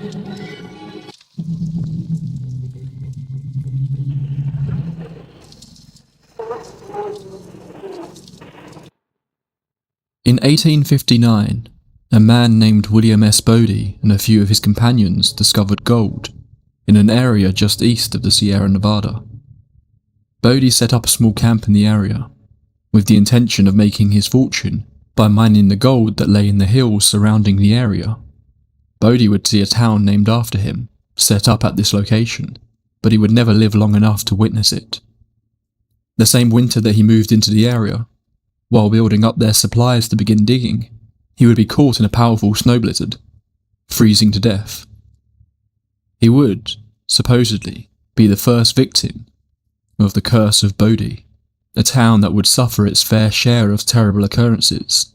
In 1859, a man named William S. Bodie and a few of his companions discovered gold in an area just east of the Sierra Nevada. Bodie set up a small camp in the area, with the intention of making his fortune by mining the gold that lay in the hills surrounding the area. Bodie would see a town named after him set up at this location, but he would never live long enough to witness it. The same winter that he moved into the area, while building up their supplies to begin digging, he would be caught in a powerful snow blizzard, freezing to death. He would, supposedly, be the first victim of the curse of Bodie, a town that would suffer its fair share of terrible occurrences.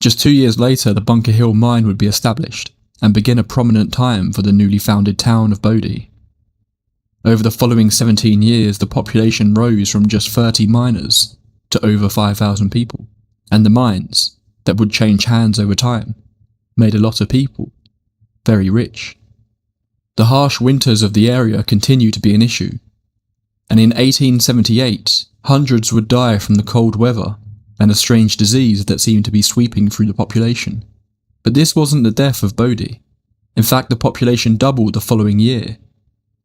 Just 2 years later, the Bunker Hill mine would be established and begin a prominent time for the newly founded town of Bodie. Over the following 17 years, the population rose from just 30 miners to over 5,000 people, and the mines, that would change hands over time, made a lot of people very rich. The harsh winters of the area continued to be an issue, and in 1878, hundreds would die from the cold weather and a strange disease that seemed to be sweeping through the population. But this wasn't the death of Bodie. In fact, the population doubled the following year,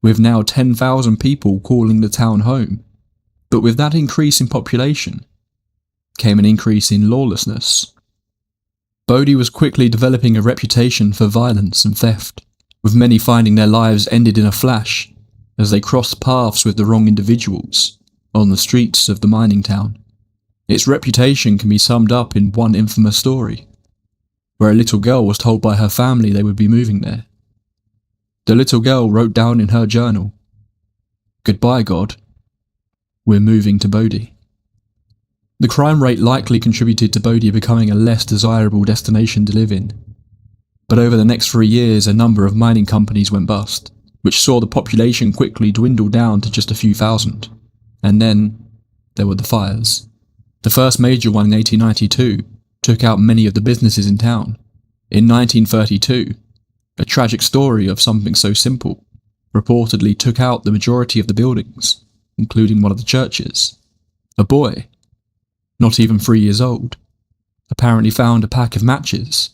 with now 10,000 people calling the town home. But with that increase in population came an increase in lawlessness. Bodie was quickly developing a reputation for violence and theft, with many finding their lives ended in a flash as they crossed paths with the wrong individuals on the streets of the mining town. Its reputation can be summed up in one infamous story, where a little girl was told by her family they would be moving there. The little girl wrote down in her journal, "Goodbye, God. We're moving to Bodie." The crime rate likely contributed to Bodie becoming a less desirable destination to live in. But over the next 3 years, a number of mining companies went bust, which saw the population quickly dwindle down to just a few thousand. And then there were the fires. The first major one in 1892 took out many of the businesses in town. In 1932, a tragic story of something so simple reportedly took out the majority of the buildings, including one of the churches. A boy, not even 3 years old, apparently found a pack of matches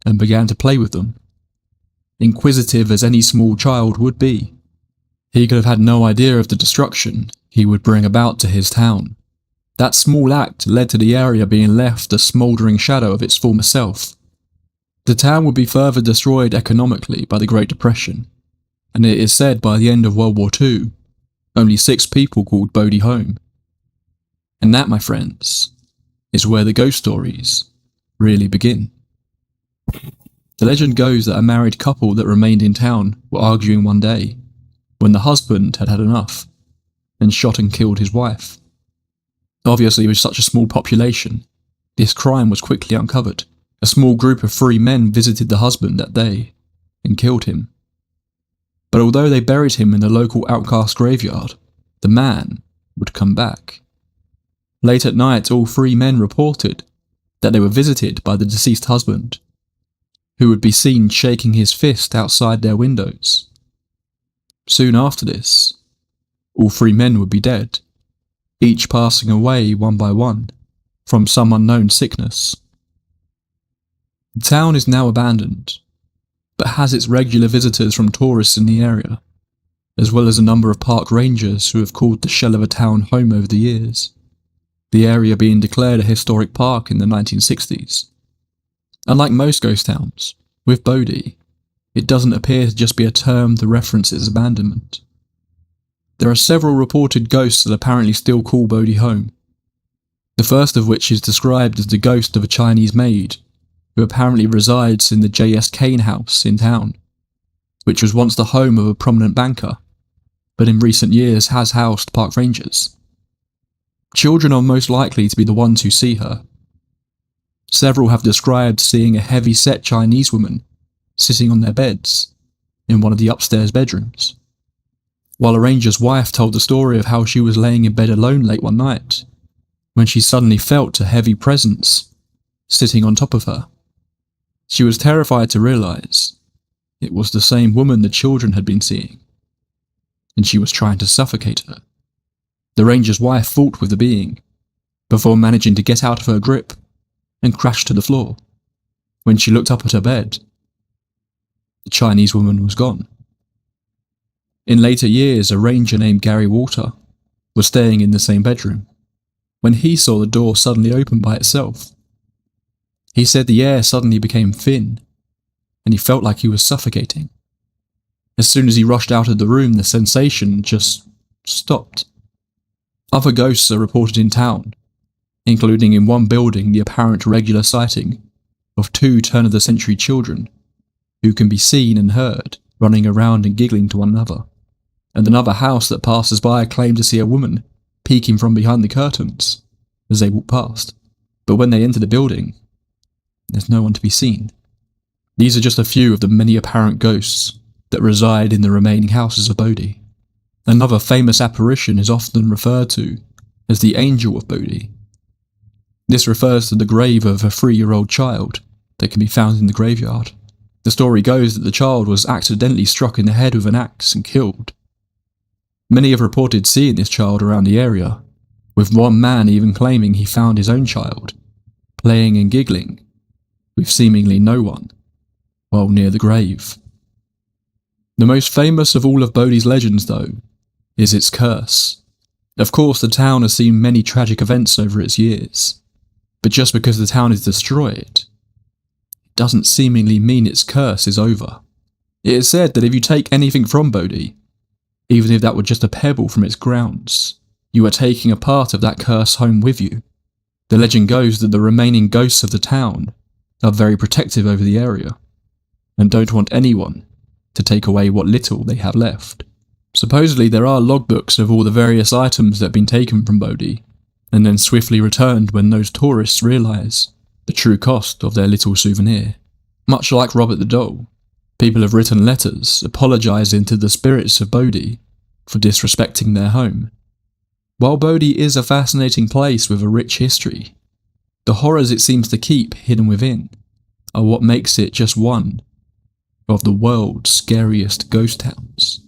and began to play with them. Inquisitive as any small child would be, he could have had no idea of the destruction he would bring about to his town. That small act led to the area being left a smouldering shadow of its former self. The town would be further destroyed economically by the Great Depression, and it is said by the end of World War II, only 6 people called Bodie home. And that, my friends, is where the ghost stories really begin. The legend goes that a married couple that remained in town were arguing one day, when the husband had had enough, and shot and killed his wife. Obviously, with such a small population, this crime was quickly uncovered. A small group of 3 men visited the husband that day, and killed him. But although they buried him in the local outcast graveyard, the man would come back. Late at night, all 3 men reported that they were visited by the deceased husband, who would be seen shaking his fist outside their windows. Soon after this, all 3 men would be dead, each passing away one by one from some unknown sickness. The town is now abandoned, but has its regular visitors from tourists in the area, as well as a number of park rangers who have called the shell of a town home over the years, the area being declared a historic park in the 1960s. Unlike most ghost towns, with Bodie, it doesn't appear to just be a term to reference its abandonment. There are several reported ghosts that apparently still call Bodie home, the first of which is described as the ghost of a Chinese maid, who apparently resides in the J.S. Kane house in town, which was once the home of a prominent banker, but in recent years has housed park rangers. Children are most likely to be the ones who see her. Several have described seeing a heavy-set Chinese woman sitting on their beds in one of the upstairs bedrooms, while a ranger's wife told the story of how she was laying in bed alone late one night, when she suddenly felt a heavy presence sitting on top of her. She was terrified to realise It was the same woman the children had been seeing, and she was trying to suffocate her. The ranger's wife fought with the being, before managing to get out of her grip and crashed to the floor. When she looked up at her bed, the Chinese woman was gone. In later years, a ranger named Gary Walter was staying in the same bedroom when he saw the door suddenly open by itself. He said the air suddenly became thin, and he felt like he was suffocating. As soon as he rushed out of the room, the sensation just stopped. Other ghosts are reported in town, including in one building the apparent regular sighting of 2 turn-of-the-century children who can be seen and heard running around and giggling to one another, and another house that passers-by claim to see a woman peeking from behind the curtains as they walk past. But when they enter the building, there's no one to be seen. These are just a few of the many apparent ghosts that reside in the remaining houses of Bodie. Another famous apparition is often referred to as the Angel of Bodie. This refers to the grave of a 3-year-old child that can be found in the graveyard. The story goes that the child was accidentally struck in the head with an axe and killed. Many have reported seeing this child around the area, with one man even claiming he found his own child playing and giggling with seemingly no one while near the grave. The most famous of all of Bodie's legends, though, is its curse. Of course, the town has seen many tragic events over its years, but just because the town is destroyed, it doesn't seemingly mean its curse is over. It is said that if you take anything from Bodie, even if that were just a pebble from its grounds, you are taking a part of that curse home with you. The legend goes that the remaining ghosts of the town are very protective over the area, and don't want anyone to take away what little they have left. Supposedly there are logbooks of all the various items that have been taken from Bodie, and then swiftly returned when those tourists realise the true cost of their little souvenir. Much like Robert the Doll, people have written letters apologising to the spirits of Bodie for disrespecting their home. While Bodie is a fascinating place with a rich history, the horrors it seems to keep hidden within are what makes it just one of the world's scariest ghost towns.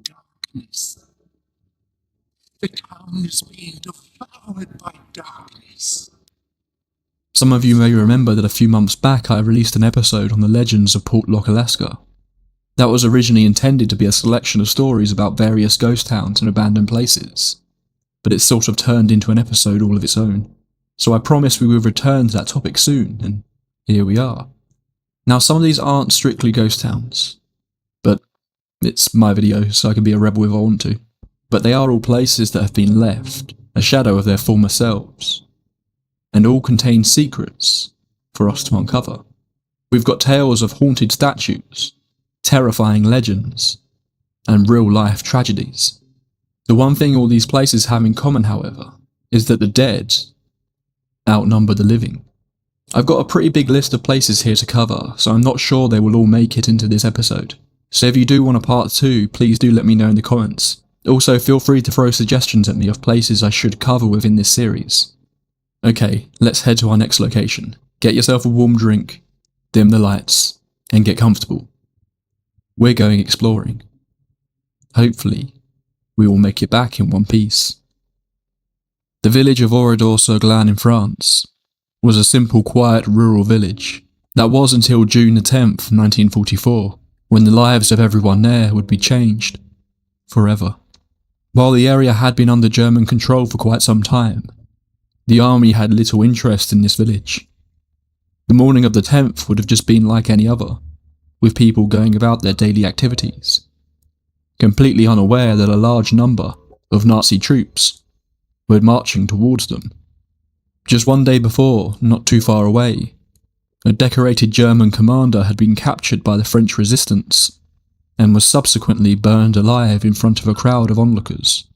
Darkness. The town is being devoured by darkness. Some of you may remember that a few months back I released an episode on the legends of Portlock, Alaska. That was originally intended to be a selection of stories about various ghost towns and abandoned places, but it sort of turned into an episode all of its own. So I promised we would return to that topic soon, and here we are. Now, some of these aren't strictly ghost towns, but it's my video, so I can be a rebel if I want to. But they are all places that have been left, a shadow of their former selves, and all contain secrets for us to uncover. We've got tales of haunted statues, terrifying legends, and real-life tragedies. The one thing all these places have in common, however, is that the dead outnumber the living. I've got a pretty big list of places here to cover, so I'm not sure they will all make it into this episode. So if you do want a part 2, please do let me know in the comments. Also, feel free to throw suggestions at me of places I should cover within this series. Okay, let's head to our next location. Get yourself a warm drink, dim the lights, and get comfortable. We're going exploring. Hopefully, we will make it back in one piece. The village of Oradour-sur-Glane in France was a simple, quiet rural village. That was until June the 10th, 1944, when the lives of everyone there would be changed forever. While the area had been under German control for quite some time, the army had little interest in this village. The morning of the 10th would have just been like any other, with people going about their daily activities, completely unaware that a large number of Nazi troops were marching towards them. Just one day before, not too far away, a decorated German commander had been captured by the French resistance and was subsequently burned alive in front of a crowd of onlookers.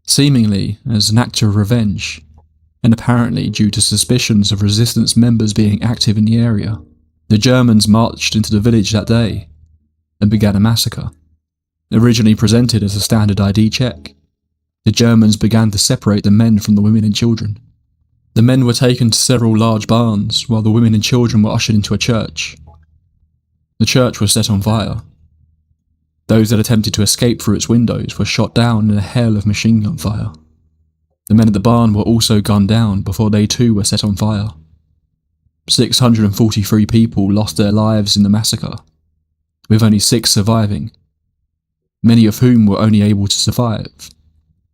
Seemingly as an act of revenge, and apparently due to suspicions of resistance members being active in the area, the Germans marched into the village that day and began a massacre. Originally presented as a standard ID check, the Germans began to separate the men from the women and children. The men were taken to several large barns, while the women and children were ushered into a church. The church was set on fire. Those that attempted to escape through its windows were shot down in a hail of machine gun fire. The men at the barn were also gunned down before they too were set on fire. 643 people lost their lives in the massacre, with only 6 surviving, many of whom were only able to survive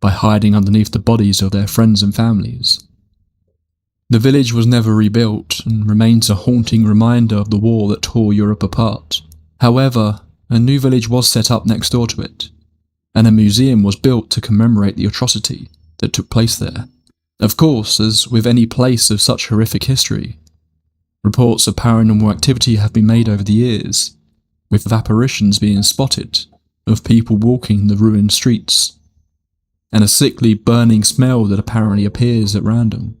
by hiding underneath the bodies of their friends and families. The village was never rebuilt and remains a haunting reminder of the war that tore Europe apart. However, a new village was set up next door to it, and a museum was built to commemorate the atrocity that took place there. Of course, as with any place of such horrific history, reports of paranormal activity have been made over the years, with apparitions being spotted of people walking the ruined streets, and a sickly burning smell that apparently appears at random.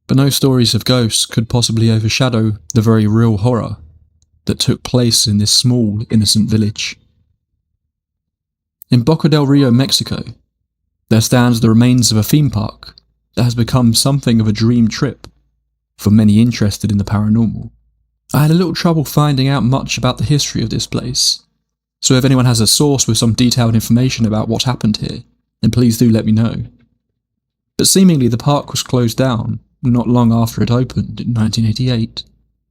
But no stories of ghosts could possibly overshadow the very real horror that took place in this small, innocent village. In Boca del Rio, Mexico, there stands the remains of a theme park that has become something of a dream trip for many interested in the paranormal. I had a little trouble finding out much about the history of this place, so if anyone has a source with some detailed information about what happened here, then please do let me know. But seemingly the park was closed down not long after it opened in 1988.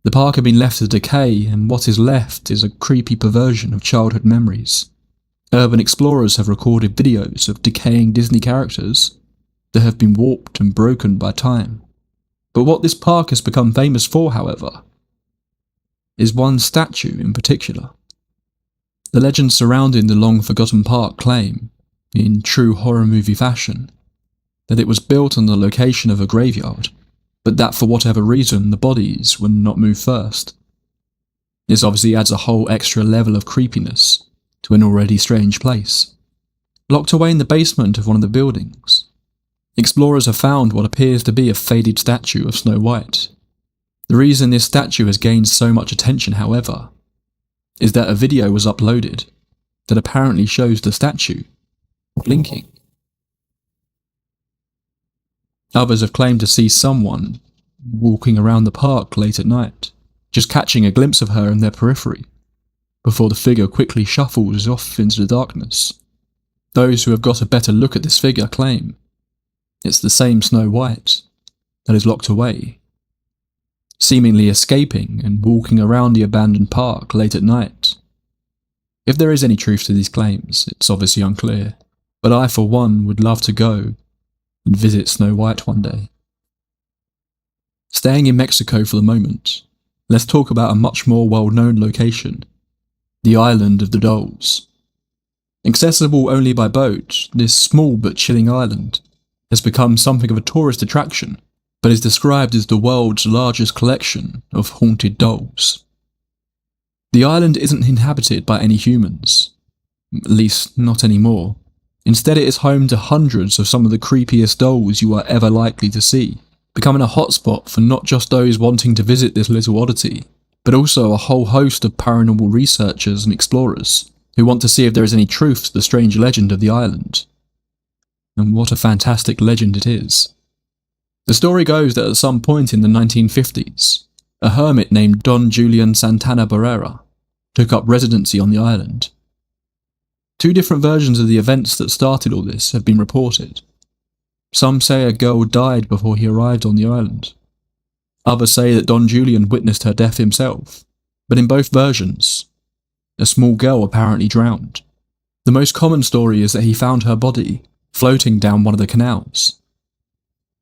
The park had been left to decay, and what is left is a creepy perversion of childhood memories. Urban explorers have recorded videos of decaying Disney characters that have been warped and broken by time. But what this park has become famous for, however, is one statue in particular. The legends surrounding the long-forgotten park claim, in true horror movie fashion, that it was built on the location of a graveyard, but that for whatever reason the bodies would not move first. This obviously adds a whole extra level of creepiness to an already strange place. Locked away in the basement of one of the buildings, explorers have found what appears to be a faded statue of Snow White. The reason this statue has gained so much attention, however, is that a video was uploaded that apparently shows the statue blinking. Others have claimed to see someone walking around the park late at night, just catching a glimpse of her in their periphery, before the figure quickly shuffles off into the darkness. Those who have got a better look at this figure claim it's the same Snow White that is locked away, seemingly escaping and walking around the abandoned park late at night. If there is any truth to these claims, it's obviously unclear, but I for one would love to go and visit Snow White one day. Staying in Mexico for the moment, let's talk about a much more well-known location, the Island of the Dolls. Accessible only by boat, this small but chilling island has become something of a tourist attraction, but is described as the world's largest collection of haunted dolls. The island isn't inhabited by any humans, at least not anymore. Instead, it is home to hundreds of some of the creepiest dolls you are ever likely to see, becoming a hotspot for not just those wanting to visit this little oddity, but also a whole host of paranormal researchers and explorers who want to see if there is any truth to the strange legend of the island. And what a fantastic legend it is. The story goes that at some point in the 1950s, a hermit named Don Julian Santana Barrera took up residency on the island. 2 different versions of the events that started all this have been reported. Some say a girl died before he arrived on the island. Others say that Don Julian witnessed her death himself, but in both versions, a small girl apparently drowned. The most common story is that he found her body floating down one of the canals.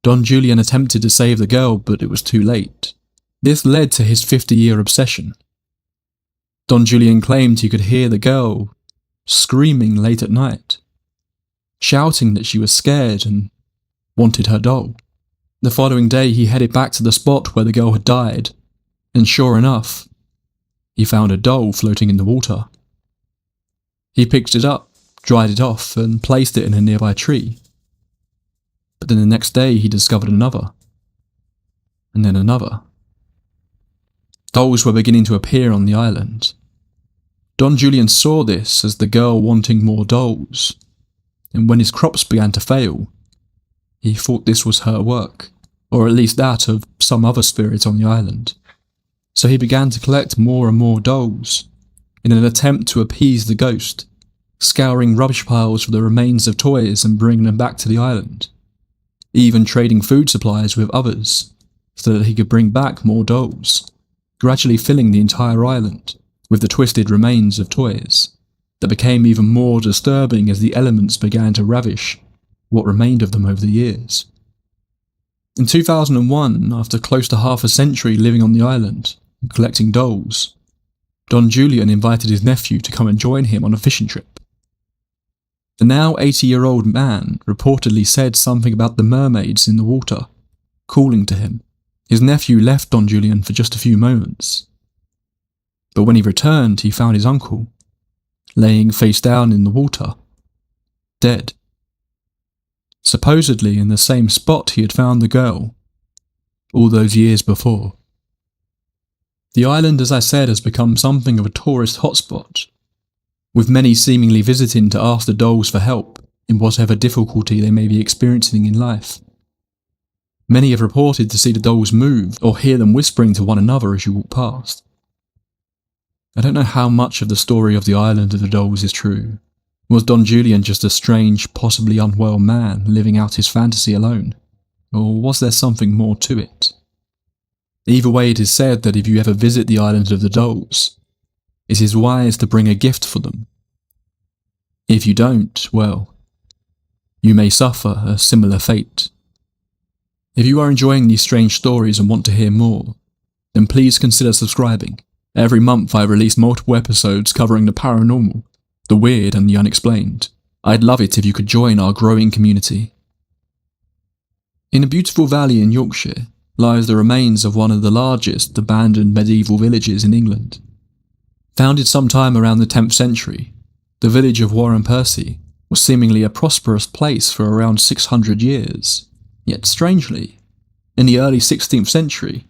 Don Julian attempted to save the girl, but it was too late. This led to his 50-year obsession. Don Julian claimed he could hear the girl screaming late at night, shouting that she was scared and wanted her doll. The following day he headed back to the spot where the girl had died, and sure enough, he found a doll floating in the water. He picked it up, dried it off, and placed it in a nearby tree. But then the next day he discovered another, and then another. Dolls were beginning to appear on the island. Don Julian saw this as the girl wanting more dolls, and when his crops began to fail, He thought this was her work, or at least that of some other spirit on the island. So he began to collect more and more dolls, in an attempt to appease the ghost, scouring rubbish piles for the remains of toys and bringing them back to the island, even trading food supplies with others, so that he could bring back more dolls, gradually filling the entire island with the twisted remains of toys that became even more disturbing as the elements began to ravish what remained of them over the years. In 2001, after close to half a century living on the island and collecting dolls, Don Julian invited his nephew to come and join him on a fishing trip. The now 80-year-old man reportedly said something about the mermaids in the water, calling to him. His nephew left Don Julian for just a few moments. But when he returned, he found his uncle, laying face down in the water, dead. Supposedly in the same spot he had found the girl, all those years before. The island, as I said, has become something of a tourist hotspot, with many seemingly visiting to ask the dolls for help in whatever difficulty they may be experiencing in life. Many have reported to see the dolls move or hear them whispering to one another as you walk past. I don't know how much of the story of the island of the dolls is true. Was Don Julian just a strange, possibly unwell man living out his fantasy alone? Or was there something more to it? Either way, it is said that if you ever visit the island of the dolls, it is wise to bring a gift for them. If you don't, well, you may suffer a similar fate. If you are enjoying these strange stories and want to hear more, then please consider subscribing. Every month I release multiple episodes covering the paranormal, the weird and the unexplained. I'd love it if you could join our growing community. In a beautiful valley in Yorkshire lies the remains of one of the largest abandoned medieval villages in England. Founded sometime around the 10th century, the village of Warren Percy was seemingly a prosperous place for around 600 years. Yet strangely, in the early 16th century,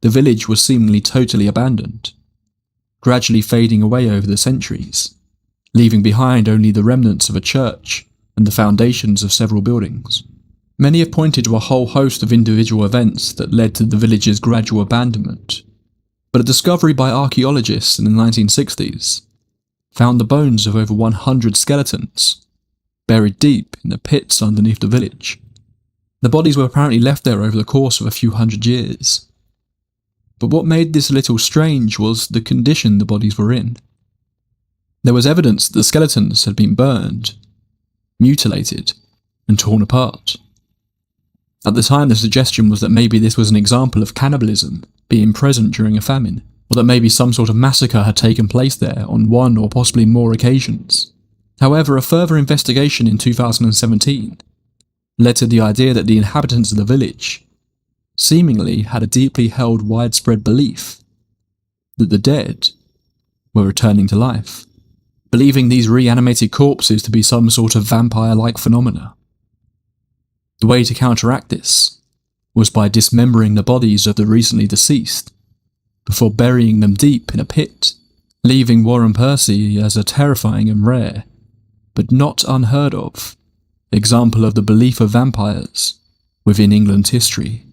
the village was seemingly totally abandoned, gradually fading away over the centuries, leaving behind only the remnants of a church and the foundations of several buildings. Many have pointed to a whole host of individual events that led to the village's gradual abandonment, but a discovery by archaeologists in the 1960s found the bones of over 100 skeletons buried deep in the pits underneath the village. The bodies were apparently left there over the course of a few hundred years. But what made this a little strange was the condition the bodies were in. There was evidence that the skeletons had been burned, mutilated, and torn apart. At the time, the suggestion was that maybe this was an example of cannibalism being present during a famine, or that maybe some sort of massacre had taken place there on one or possibly more occasions. However, a further investigation in 2017 led to the idea that the inhabitants of the village seemingly had a deeply held widespread belief that the dead were returning to life, believing these reanimated corpses to be some sort of vampire-like phenomena. The way to counteract this was by dismembering the bodies of the recently deceased before burying them deep in a pit, leaving Warren Percy as a terrifying and rare, but not unheard of, example of the belief of vampires within England's history.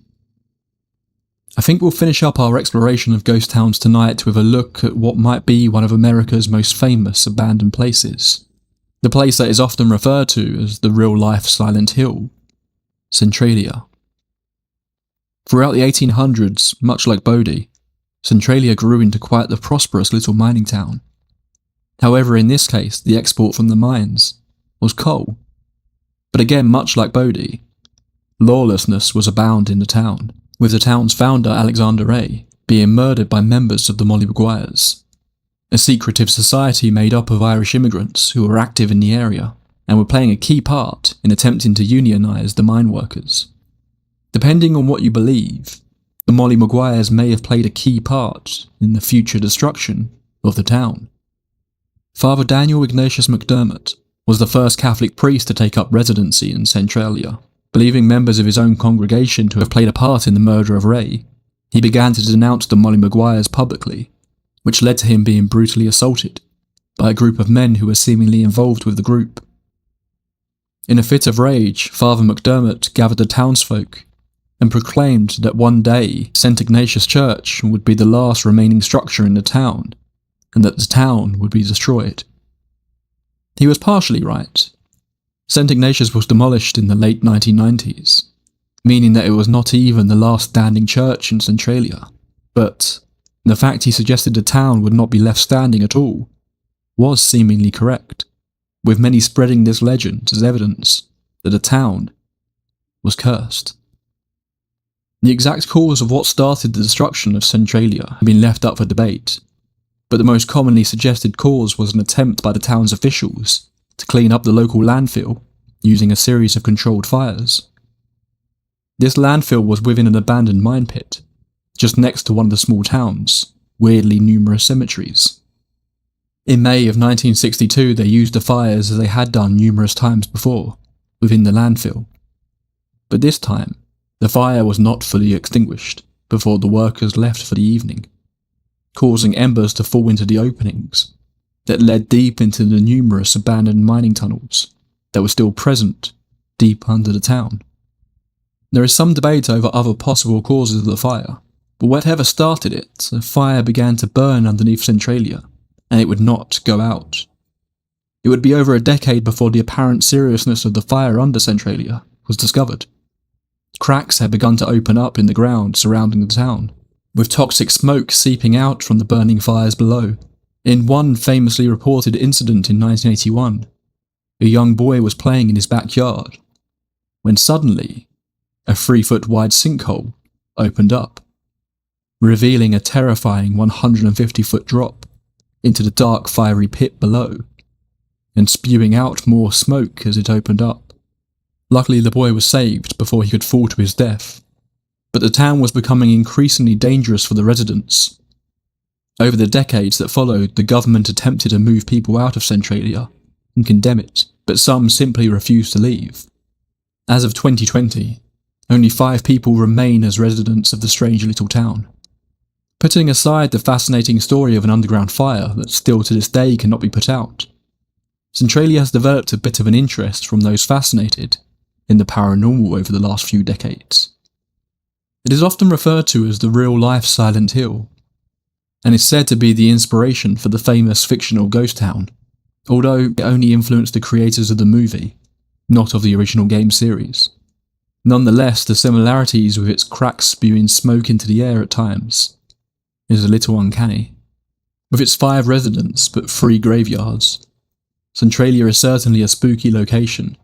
I think we'll finish up our exploration of ghost towns tonight with a look at what might be one of America's most famous abandoned places. The place that is often referred to as the real-life Silent Hill, Centralia. Throughout the 1800s, much like Bodie, Centralia grew into quite the prosperous little mining town. However, in this case, the export from the mines was coal. But again, much like Bodie, lawlessness was abound in the town, with the town's founder, Alexander Ray, being murdered by members of the Molly Maguires, a secretive society made up of Irish immigrants who were active in the area and were playing a key part in attempting to unionise the mine workers. Depending on what you believe, the Molly Maguires may have played a key part in the future destruction of the town. Father Daniel Ignatius McDermott was the first Catholic priest to take up residency in Centralia. Believing members of his own congregation to have played a part in the murder of Ray, he began to denounce the Molly Maguires publicly, which led to him being brutally assaulted by a group of men who were seemingly involved with the group. In a fit of rage, Father McDermott gathered the townsfolk and proclaimed that one day St. Ignatius Church would be the last remaining structure in the town, and that the town would be destroyed. He was partially right. St. Ignatius was demolished in the late 1990s, meaning that it was not even the last standing church in Centralia, but the fact he suggested the town would not be left standing at all was seemingly correct, with many spreading this legend as evidence that the town was cursed. The exact cause of what started the destruction of Centralia had been left up for debate, but the most commonly suggested cause was an attempt by the town's officials to clean up the local landfill using a series of controlled fires. This landfill was within an abandoned mine pit, just next to one of the small town's weirdly numerous cemeteries. In May of 1962, they used the fires as they had done numerous times before, within the landfill. But this time, the fire was not fully extinguished before the workers left for the evening, causing embers to fall into the openings that led deep into the numerous abandoned mining tunnels that were still present deep under the town. There is some debate over other possible causes of the fire, but whatever started it, the fire began to burn underneath Centralia, and it would not go out. It would be over a decade before the apparent seriousness of the fire under Centralia was discovered. Cracks had begun to open up in the ground surrounding the town, with toxic smoke seeping out from the burning fires below. In one famously reported incident in 1981, a young boy was playing in his backyard, when suddenly a 3-foot wide sinkhole opened up, revealing a terrifying 150-foot drop into the dark fiery pit below, and spewing out more smoke as it opened up. Luckily, the boy was saved before he could fall to his death, but the town was becoming increasingly dangerous for the residents. Over the decades that followed, the government attempted to move people out of Centralia and condemn it, but some simply refused to leave. As of 2020, only 5 people remain as residents of the strange little town. Putting aside the fascinating story of an underground fire that still to this day cannot be put out, Centralia has developed a bit of an interest from those fascinated in the paranormal over the last few decades. It is often referred to as the real-life Silent Hill, and is said to be the inspiration for the famous fictional ghost town, although it only influenced the creators of the movie, not of the original game series. Nonetheless, the similarities with its cracks spewing smoke into the air at times is a little uncanny. With its 5 residents but 3 graveyards, Centralia is certainly a spooky location,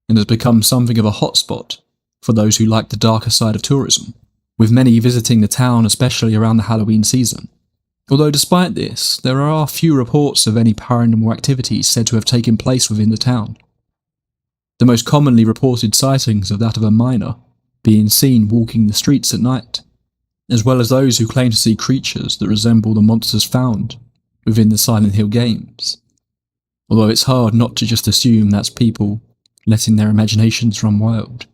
and has become something of a hotspot for those who like the darker side of tourism, with many visiting the town especially around the Halloween season. Although despite this, there are few reports of any paranormal activities said to have taken place within the town. The most commonly reported sightings are that of a miner being seen walking the streets at night, as well as those who claim to see creatures that resemble the monsters found within the Silent Hill games. Although it's hard not to just assume that's people letting their imaginations run wild.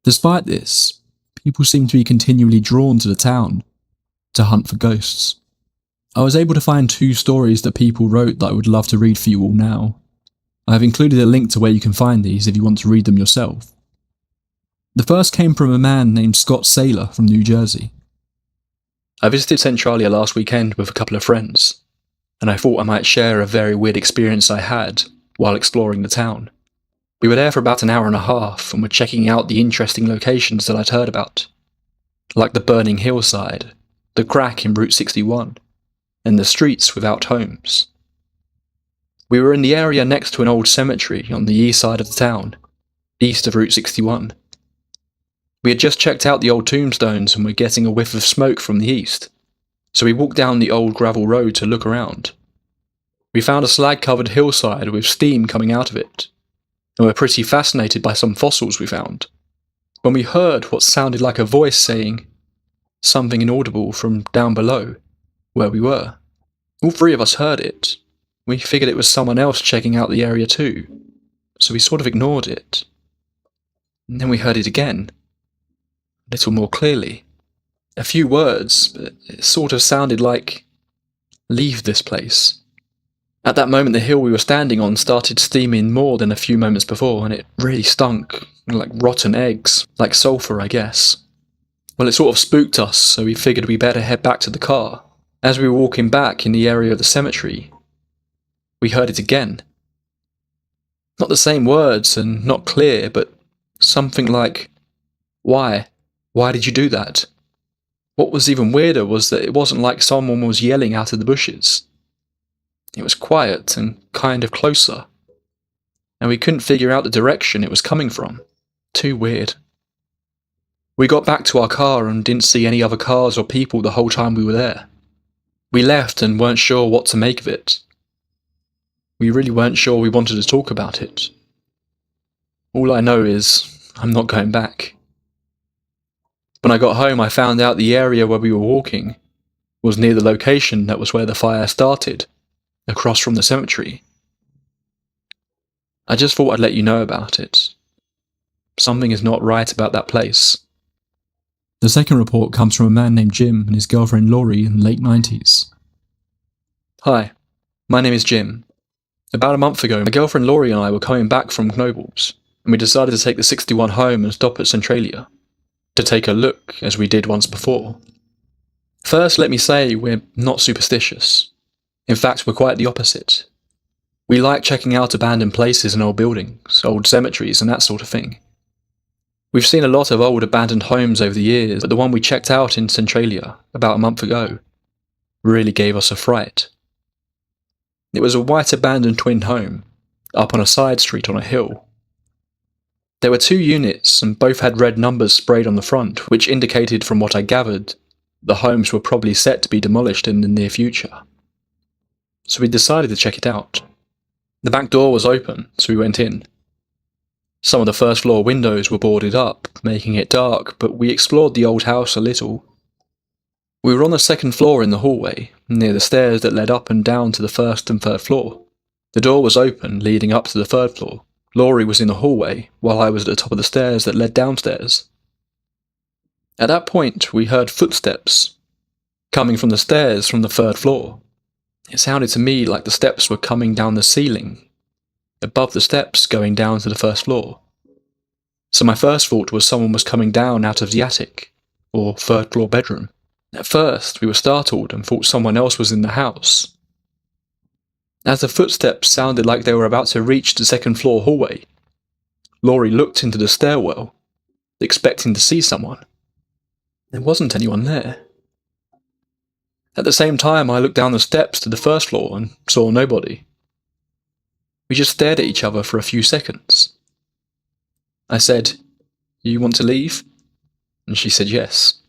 Despite this, people seem to be continually drawn to the town to hunt for ghosts. I was able to find 2 stories that people wrote that I would love to read for you all now. I have included a link to where you can find these if you want to read them yourself. The first came from a man named Scott Saylor from New Jersey. I visited Centralia last weekend with a couple of friends, and I thought I might share a very weird experience I had while exploring the town. We were there for about an hour and a half and were checking out the interesting locations that I'd heard about, like the burning hillside, the crack in Route 61, and the streets without homes. We were in the area next to an old cemetery on the east side of the town, east of Route 61. We had just checked out the old tombstones and were getting a whiff of smoke from the east, so we walked down the old gravel road to look around. We found a slag-covered hillside with steam coming out of it, and were pretty fascinated by some fossils we found, when we heard what sounded like a voice saying something inaudible from down below, where we were. All 3 of us heard it. We figured it was someone else checking out the area too, so we sort of ignored it. And then we heard it again, a little more clearly. A few words, but it sort of sounded like, "Leave this place." At that moment, the hill we were standing on started steaming more than a few moments before, and it really stunk, like rotten eggs, like sulphur, I guess. Well, it sort of spooked us, so we figured we better head back to the car. As we were walking back in the area of the cemetery, we heard it again. Not the same words and not clear, but something like, "Why? Why did you do that?" What was even weirder was that it wasn't like someone was yelling out of the bushes. It was quiet and kind of closer, and we couldn't figure out the direction it was coming from. Too weird. We got back to our car and didn't see any other cars or people the whole time we were there. We left and weren't sure what to make of it. We really weren't sure we wanted to talk about it. All I know is, I'm not going back. When I got home, I found out the area where we were walking was near the location that was where the fire started, across from the cemetery. I just thought I'd let you know about it. Something is not right about that place. The second report comes from a man named Jim and his girlfriend Laurie in the late 90s. Hi, my name is Jim. About a month ago, my girlfriend Laurie and I were coming back from Knobles, and we decided to take the 61 home and stop at Centralia, to take a look as we did once before. First, let me say we're not superstitious. In fact, we're quite the opposite. We like checking out abandoned places and old buildings, old cemeteries and that sort of thing. We've seen a lot of old abandoned homes over the years, but the one we checked out in Centralia about a month ago really gave us a fright. It was a white abandoned twin home, up on a side street on a hill. There were 2 units and both had red numbers sprayed on the front, which indicated from what I gathered, the homes were probably set to be demolished in the near future. So we decided to check it out. The back door was open, so we went in. Some of the first floor windows were boarded up, making it dark, but we explored the old house a little. We were on the second floor in the hallway, near the stairs that led up and down to the first and third floor. The door was open, leading up to the third floor. Laurie was in the hallway, while I was at the top of the stairs that led downstairs. At that point, we heard footsteps coming from the stairs from the third floor. It sounded to me like the steps were coming down the ceiling, above the steps going down to the first floor. So my first thought was someone was coming down out of the attic, or third floor bedroom. At first, we were startled and thought someone else was in the house. As the footsteps sounded like they were about to reach the second floor hallway, Laurie looked into the stairwell, expecting to see someone. There wasn't anyone there. At the same time, I looked down the steps to the first floor and saw nobody. We just stared at each other for a few seconds. I said, "You want to leave?" And she said yes.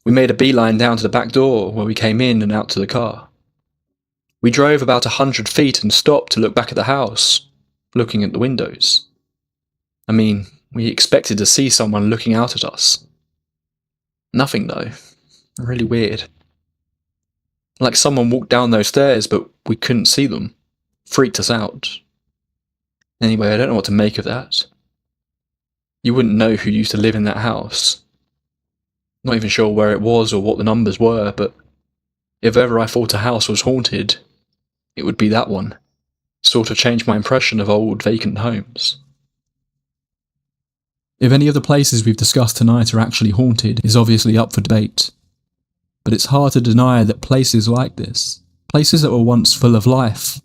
We made a beeline down to the back door where we came in and out to the car. We drove about 100 feet and stopped to look back at the house, looking at the windows. I mean, we expected to see someone looking out at us. Nothing though. Really weird. Like someone walked down those stairs, but we couldn't see them. Freaked us out. Anyway, I don't know what to make of that. You wouldn't know who used to live in that house. Not even sure where it was or what the numbers were, but if ever I thought a house was haunted, it would be that one. Sort of changed my impression of old vacant homes. If any of the places we've discussed tonight are actually haunted is obviously up for debate. But it's hard to deny that places like this, places that were once full of life,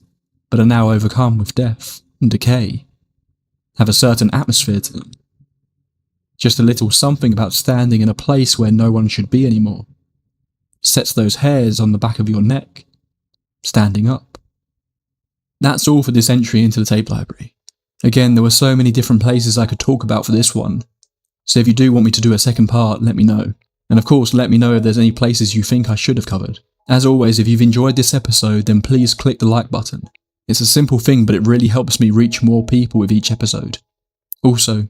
but are now overcome with death and decay, have a certain atmosphere to them. Just a little something about standing in a place where no one should be anymore sets those hairs on the back of your neck, standing up. That's all for this entry into the tape library. Again, there were so many different places I could talk about for this one, so if you do want me to do a second part, let me know. And of course, let me know if there's any places you think I should have covered. As always, if you've enjoyed this episode, then please click the like button. It's a simple thing, but it really helps me reach more people with each episode. Also,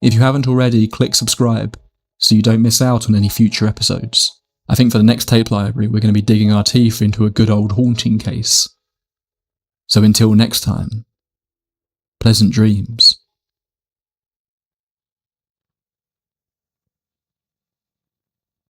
if you haven't already, click subscribe, so you don't miss out on any future episodes. I think for the next tape library, we're going to be digging our teeth into a good old haunting case. So until next time, pleasant dreams.